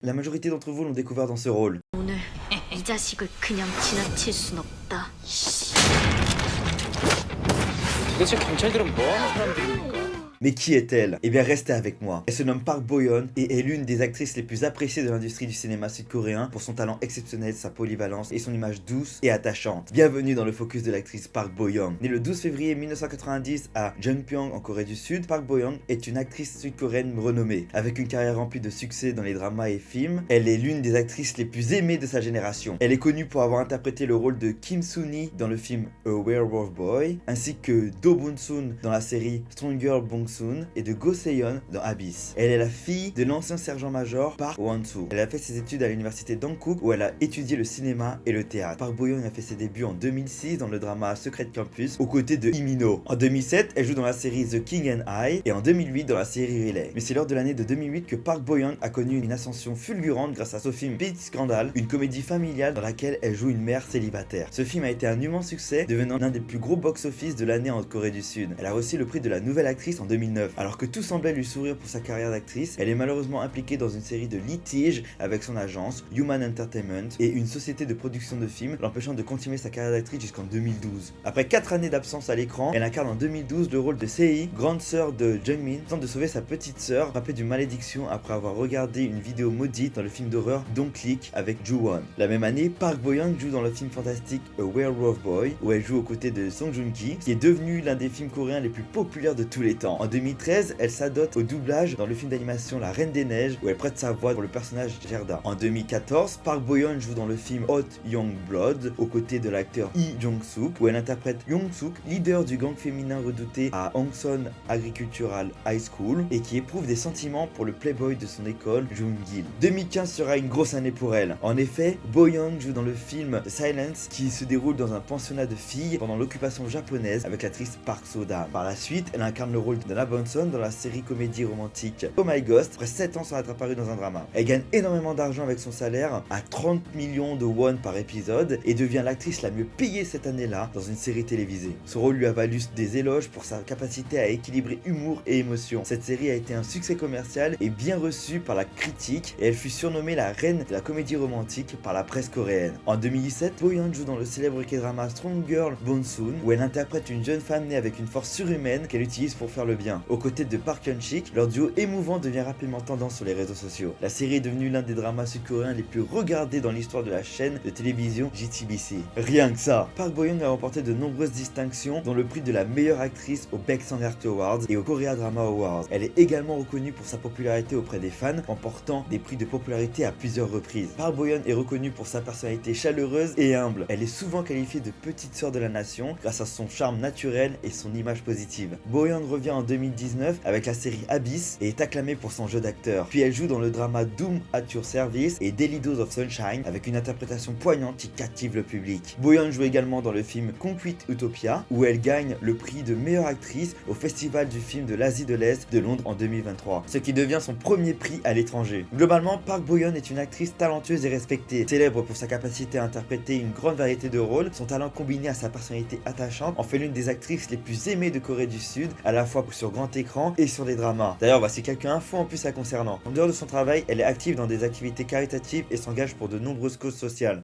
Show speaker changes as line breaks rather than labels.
La majorité d'entre vous l'ont découvert dans ce rôle.
오늘 이 자식을 그냥 지나칠 순 없다.
도대체 경찰들은 뭐 하는 사람들입니까?
Mais qui est-elle? Eh bien restez avec moi. Elle se nomme Park Bo-yeon et est l'une des actrices les plus appréciées de l'industrie du cinéma sud-coréen pour son talent exceptionnel, sa polyvalence et son image douce et attachante. Bienvenue dans le focus de l'actrice Park Bo-yeon. Née le 12 février 1990 à Jeonpyeong en Corée du Sud, Park Bo-yeon est une actrice sud-coréenne renommée. Avec une carrière remplie de succès dans les dramas et films, elle est l'une des actrices les plus aimées de sa génération. Elle est connue pour avoir interprété le rôle de Kim Soo-ni dans le film A Werewolf Boy, ainsi que Do Bun-soon dans la série Stronger Bong-soon et de Go Se-yeon dans Abyss. Elle est la fille de l'ancien sergent-major Park Won-soo. Elle a fait ses études à l'université d'Hankook où elle a étudié le cinéma et le théâtre. Park Bo-yeon a fait ses débuts en 2006 dans le drama Secret Campus aux côtés de Lee Min-ho. En 2007, elle joue dans la série The King and I et en 2008 dans la série Relay. Mais c'est lors de l'année de 2008 que Park Bo-yeon a connu une ascension fulgurante grâce à son film Big Scandal, une comédie familiale dans laquelle elle joue une mère célibataire. Ce film a été un immense succès, devenant l'un des plus gros box-office de l'année en Corée du Sud. Elle a reçu le prix de la nouvelle actrice en 2009. Alors que tout semblait lui sourire pour sa carrière d'actrice, elle est malheureusement impliquée dans une série de litiges avec son agence, Human Entertainment, et une société de production de films, l'empêchant de continuer sa carrière d'actrice jusqu'en 2012. Après 4 années d'absence à l'écran, elle incarne en 2012 le rôle de Sei, grande sœur de Jungmin, tente de sauver sa petite sœur, frappée d'une malédiction après avoir regardé une vidéo maudite dans le film d'horreur Don't Click avec Joo-won. La même année, Park Bo-yeon joue dans le film fantastique A Werewolf Boy, où elle joue aux côtés de Song Joong-ki, qui est devenu l'un des films coréens les plus populaires de tous les temps. En 2013, elle s'adote au doublage dans le film d'animation La Reine des Neiges où elle prête sa voix pour le personnage Gerda. En 2014, Park Bo-yeon joue dans le film Hot Young Blood aux côtés de l'acteur Lee Jong-suk où elle interprète Young-suk, leader du gang féminin redouté à Hongson Agricultural High School et qui éprouve des sentiments pour le playboy de son école, Jung-gil. 2015 sera une grosse année pour elle. En effet, Bo-yeon joue dans le film The Silence qui se déroule dans un pensionnat de filles pendant l'occupation japonaise avec l'actrice Park So-dam. Par la suite, elle incarne le rôle d'Anna Bonson dans la série comédie romantique Oh My Ghost, après 7 ans sans être apparue dans un drama. Elle gagne énormément d'argent avec son salaire, à 30 millions de won par épisode, et devient l'actrice la mieux payée cette année-là dans une série télévisée. Son rôle lui a valu des éloges pour sa capacité à équilibrer humour et émotion. Cette série a été un succès commercial et bien reçu par la critique, et elle fut surnommée la reine de la comédie romantique par la presse coréenne. En 2017, Bo-yeon joue dans le célèbre K-drama Strong Girl Bong-soon, où elle interprète une jeune femme née avec une force surhumaine qu'elle utilise pour faire le bien. Aux côtés de Park Hyun-sik, leur duo émouvant devient rapidement tendance sur les réseaux sociaux. La série est devenue l'un des dramas sud-coréens les plus regardés dans l'histoire de la chaîne de télévision JTBC. Rien que ça, Park Bo-yeon a remporté de nombreuses distinctions, dont le prix de la meilleure actrice au Baek Art Awards et au Korea Drama Awards. Elle est également reconnue pour sa popularité auprès des fans, remportant des prix de popularité à plusieurs reprises. Park Bo-yeon est reconnue pour sa personnalité chaleureuse et humble. Elle est souvent qualifiée de petite sœur de la nation grâce à son charme naturel et son image positive. Bo-yeon revient en 2019 avec la série Abyss et est acclamée pour son jeu d'acteur. Puis elle joue dans le drama Doom at Your Service et Daily Dose of Sunshine avec une interprétation poignante qui captive le public. Bo-yeon joue également dans le film Concrete Utopia où elle gagne le prix de meilleure actrice au Festival du film de l'Asie de l'Est de Londres en 2023, ce qui devient son premier prix à l'étranger. Globalement, Park Bo-yeon est une actrice talentueuse et respectée, célèbre pour sa capacité à interpréter une grande variété de rôles. Son talent combiné à sa personnalité attachante en fait l'une des actrices les plus aimées de Corée du Sud, à la fois sur grand écran et sur les dramas. D'ailleurs, voici quelques infos en plus la concernant. En dehors de son travail, elle est active dans des activités caritatives et s'engage pour de nombreuses causes sociales.